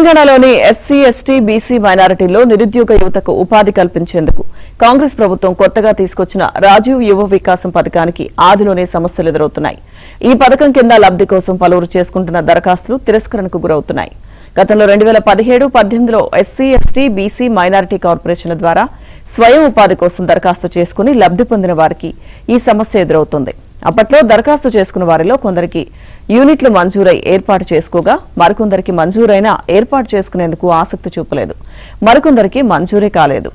తెలంగాణలోని SC, ST, BC మైనారిటీల్లో నిరుద్యోగ యువతకు ఉపాధి కల్పించేందుకు కాంగ్రెస్ ప్రభుత్వం కొత్తగా తీసుకొచ్చిన రాజీవ్ యువ వికాసం పథకానికి ఆదిలోనే సమస్యలు ఎదురవుతున్నాయి. ఈ పథకం కింద లబ్ధి కోసం పలువురు చేసుకుంటున్న దరఖాస్తులు తిరస్కరణకు గురవుతున్నాయి. గతంలో 2017-18లో ఎస్సీ, ఎస్టీ, బీసీ మైనారిటీ కార్పొరేషన్ల ద్వారా స్వయం ఉపాధి కోసం దరఖాస్తు చేసుకుని లబ్ధి పొందిన వారికి ఈ సమస్య ఎదురవుతోంది. అప్పట్లో దరఖాస్తు చేసుకున్న వారిలో కొందరికి యూనిట్లు మంజూరై ఏర్పాటు చేసుకోగా మరికొందరికి మంజూరైనా ఏర్పాటు చేసుకునేందుకు ఆసక్తి చూపలేదు. మరికొందరికి మంజూరే కాలేదు.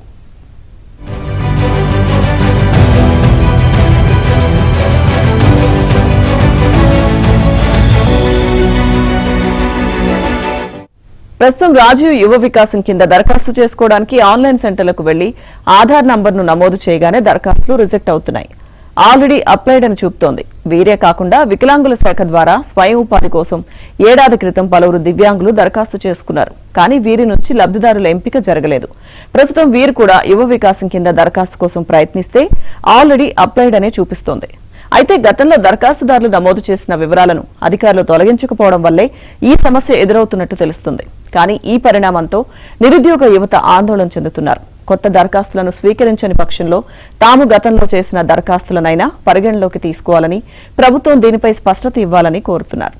ప్రస్తుతం రాజీవ్ యువ వికాసం కింద దరఖాస్తు చేసుకోవడానికి ఆన్లైన్ సెంటర్లకు వెళ్లి ఆధార్ నంబర్ను నమోదు చేయగానే దరఖాస్తులు రిజెక్ట్ అవుతున్నాయి. ఆల్రెడీ అప్లైడ్ అని చూపుతోంది. వీరే కాకుండా వికలాంగుల శాఖ ద్వారా స్వయం ఉపాధి కోసం ఏడాది క్రితం పలువురు దివ్యాంగులు దరఖాస్తు చేసుకున్నారు. కానీ వీరి నుంచి లబ్ధిదారుల ఎంపిక జరగలేదు. ప్రస్తుతం వీరు కూడా యువ వికాసం కింద దరఖాస్తు కోసం ప్రయత్నిస్తే ఆల్రెడీ అప్లైడ్ అనే చూపిస్తోంది. అయితే గతంలో దరఖాస్తుదారులు నమోదు చేసిన వివరాలను అధికారులు తొలగించకపోవడం వల్లే ఈ సమస్య ఎదురవుతున్నట్టు తెలుస్తుంది. కానీ ఈ పరిణామంతో నిరుద్యోగ యువత ఆందోళన చెందుతున్నారు. కొత్త దరఖాస్తులను స్వీకరించని పక్షంలో తాము గతంలో చేసిన దరఖాస్తులనైనా పరిగణలోకి తీసుకోవాలని, ప్రభుత్వం దీనిపై స్పష్టత ఇవ్వాలని కోరుతున్నారు.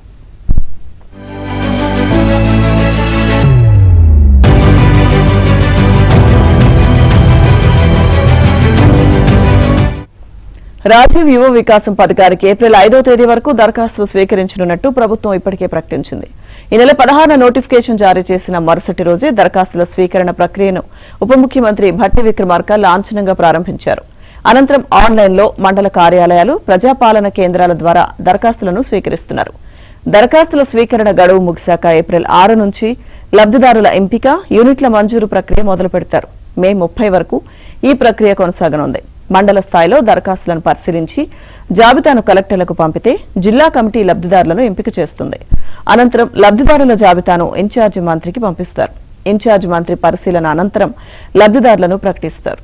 రాజీవ్ యువ వికాసం పథకానికి ఏప్రిల్ 5వ తేదీ వరకు దరఖాస్తులు స్వీకరించనున్నట్టు ప్రభుత్వం ఇప్పటికే ప్రకటించింది. ఈ నెల 16న నోటిఫికేషన్ జారీ చేసిన మరుసటి రోజే దరఖాస్తుల స్వీకరణ ప్రక్రియను ఉప ముఖ్యమంత్రి భట్టి విక్రమార్క లాంఛనంగా ప్రారంభించారు. అనంతరం ఆన్లైన్లో మండల కార్యాలయాలు, ప్రజాపాలన కేంద్రాల ద్వారా దరఖాస్తులను స్వీకరిస్తున్నారు. దరఖాస్తుల స్వీకరణ గడువు ముగిశాక ఏప్రిల్ 6 నుంచి లబ్ధిదారుల ఎంపిక, యూనిట్ల మంజూరు ప్రక్రియ మొదలు పెడతారు. మే 30 వరకు ఈ ప్రక్రియ కొనసాగనుంది. మండల స్థాయిలో దరఖాస్తులను పరిశీలించి జాబితాను కలెక్టర్లకు పంపితే జిల్లా కమిటీ లబ్ధిదారులను ఎంపిక చేస్తుంది. అనంతరం లబ్ధిదారుల జాబితాను ఇన్ఛార్జి మంత్రికి పంపిస్తారు. ఇన్ఛార్జి మంత్రి పరిశీలన అనంతరం లబ్ధిదారులను ప్రకటిస్తారు.